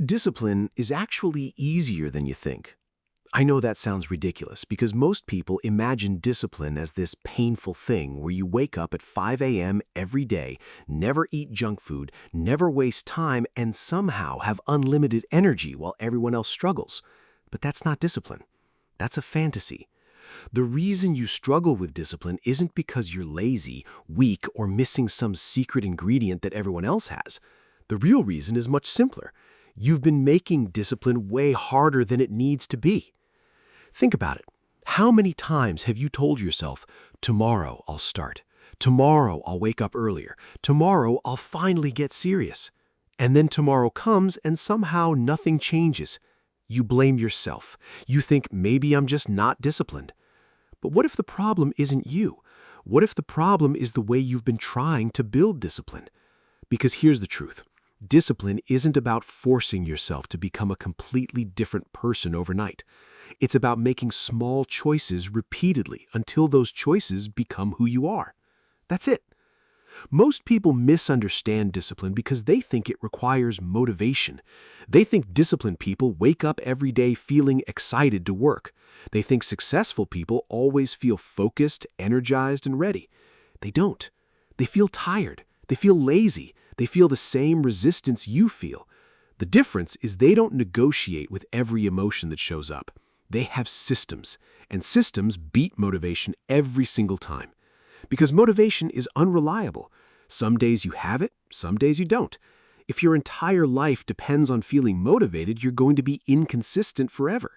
Discipline is actually easier than you think. I know that sounds ridiculous because most people imagine discipline as this painful thing where you wake up at 5 a.m. every day, never eat junk food, never waste time, and somehow have unlimited energy while everyone else struggles. But that's not discipline. That's a fantasy. The reason you struggle with discipline isn't because you're lazy, weak, or missing some secret ingredient that everyone else has. The real reason is much simpler. You've been making discipline way harder than it needs to be. Think about it. How many times have you told yourself, tomorrow I'll start, tomorrow I'll wake up earlier, tomorrow I'll finally get serious? And then tomorrow comes and somehow nothing changes. You blame yourself. You think maybe I'm just not disciplined. But what if the problem isn't you? What if the problem is the way you've been trying to build discipline? Because here's the truth. Discipline isn't about forcing yourself to become a completely different person overnight. It's about making small choices repeatedly until those choices become who you are. That's it. Most people misunderstand discipline because they think it requires motivation. They think disciplined people wake up every day feeling excited to work. They think successful people always feel focused, energized, and ready. They don't. They feel tired. They feel lazy. They feel the same resistance you feel. The difference is they don't negotiate with every emotion that shows up. They have systems, and systems beat motivation every single time. Because motivation is unreliable. Some days you have it, some days you don't. If your entire life depends on feeling motivated, you're going to be inconsistent forever.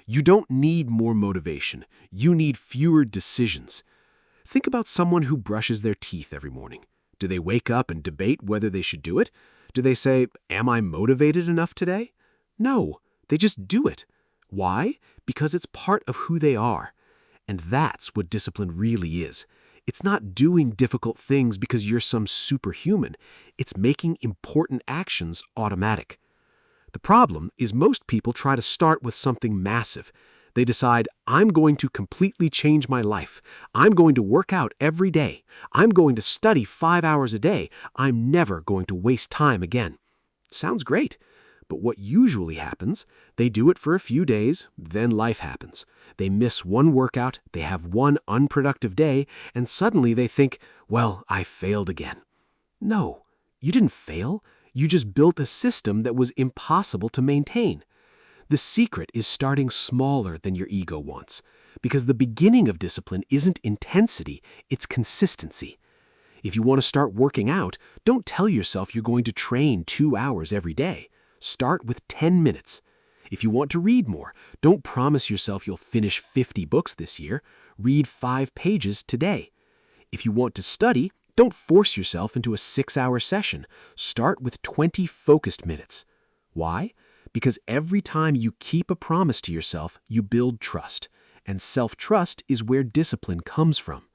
You don't need more motivation. You need fewer decisions. Think about someone who brushes their teeth every morning. Do they wake up and debate whether they should do it? Do they say, am I motivated enough today? No, they just do it. Why? Because it's part of who they are. And that's what discipline really is. It's not doing difficult things because you're some superhuman. It's making important actions automatic. The problem is most people try to start with something massive. They decide, I'm going to completely change my life. I'm going to work out every day. I'm going to study 5 hours a day. I'm never going to waste time again. Sounds great. But what usually happens, they do it for a few days, then life happens. They miss one workout, they have one unproductive day, and suddenly they think, well, I failed again. No, you didn't fail. You just built a system that was impossible to maintain. The secret is starting smaller than your ego wants, because the beginning of discipline isn't intensity, it's consistency. If you want to start working out, don't tell yourself you're going to train 2 hours every day. Start with 10 minutes. If you want to read more, don't promise yourself you'll finish 50 books this year. Read 5 pages today. If you want to study, don't force yourself into a 6-hour session. Start with 20 focused minutes. Why? Because every time you keep a promise to yourself, you build trust. And self-trust is where discipline comes from.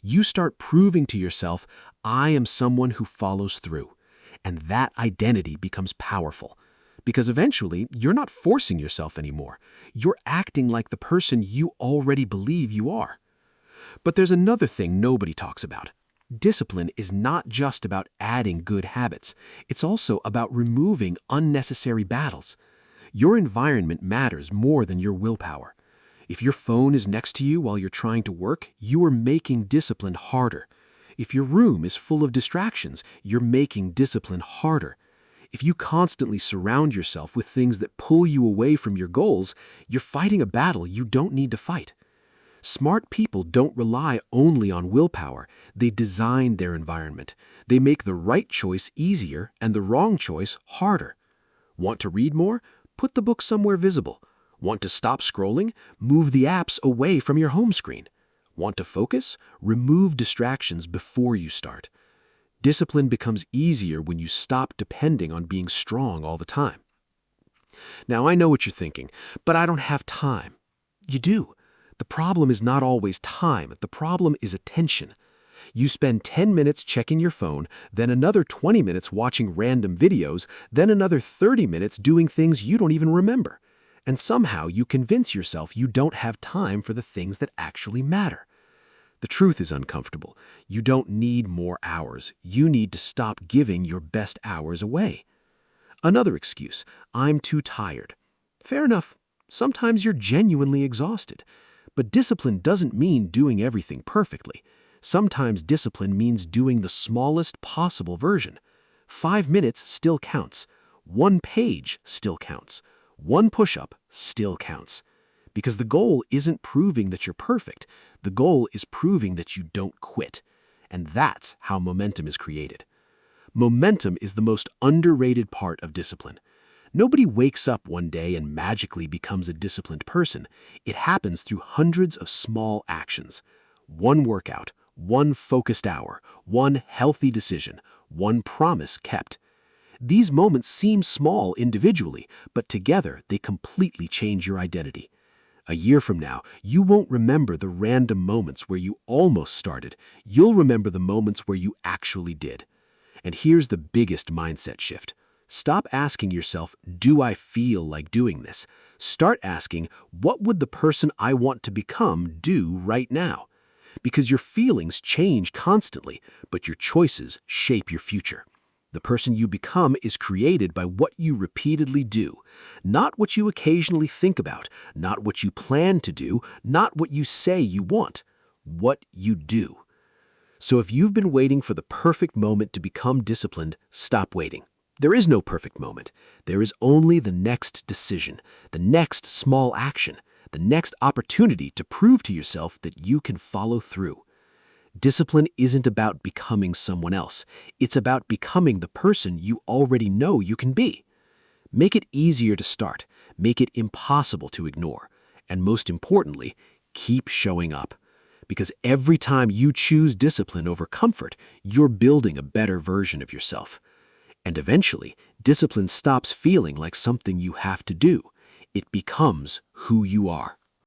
You start proving to yourself, I am someone who follows through. And that identity becomes powerful. Because eventually, you're not forcing yourself anymore. You're acting like the person you already believe you are. But there's another thing nobody talks about. Discipline is not just about adding good habits. It's also about removing unnecessary battles. Your environment matters more than your willpower. If your phone is next to you while you're trying to work, you are making discipline harder. If your room is full of distractions, you're making discipline harder. If you constantly surround yourself with things that pull you away from your goals, you're fighting a battle you don't need to fight. Smart people don't rely only on willpower. They design their environment. They make the right choice easier and the wrong choice harder. Want to read more? Put the book somewhere visible. Want to stop scrolling? Move the apps away from your home screen. Want to focus? Remove distractions before you start. Discipline becomes easier when you stop depending on being strong all the time. Now, I know what you're thinking, but I don't have time. You do. The problem is not always time. The problem is attention. You spend 10 minutes checking your phone, then another 20 minutes watching random videos, then another 30 minutes doing things you don't even remember. And somehow you convince yourself you don't have time for the things that actually matter. The truth is uncomfortable. You don't need more hours. You need to stop giving your best hours away. Another excuse, I'm too tired. Fair enough. Sometimes you're genuinely exhausted. But discipline doesn't mean doing everything perfectly. Sometimes discipline means doing the smallest possible version. 5 minutes still counts. 1 page still counts. 1 push-up still counts. Because the goal isn't proving that you're perfect. The goal is proving that you don't quit. And that's how momentum is created. Momentum is the most underrated part of discipline. Nobody wakes up one day and magically becomes a disciplined person. It happens through hundreds of small actions. 1 workout, 1 focused hour, 1 healthy decision, 1 promise kept. These moments seem small individually, but together they completely change your identity. A year from now, you won't remember the random moments where you almost started. You'll remember the moments where you actually did. And here's the biggest mindset shift. Stop asking yourself, do I feel like doing this? Start asking, what would the person I want to become do right now? Because your feelings change constantly, but your choices shape your future. The person you become is created by what you repeatedly do, not what you occasionally think about, not what you plan to do, not what you say you want, what you do. So if you've been waiting for the perfect moment to become disciplined, stop waiting. There is no perfect moment. There is only the next decision, the next small action, the next opportunity to prove to yourself that you can follow through. Discipline isn't about becoming someone else. It's about becoming the person you already know you can be. Make it easier to start. Make it impossible to ignore. And most importantly, keep showing up. Because every time you choose discipline over comfort, you're building a better version of yourself. And eventually, discipline stops feeling like something you have to do. It becomes who you are.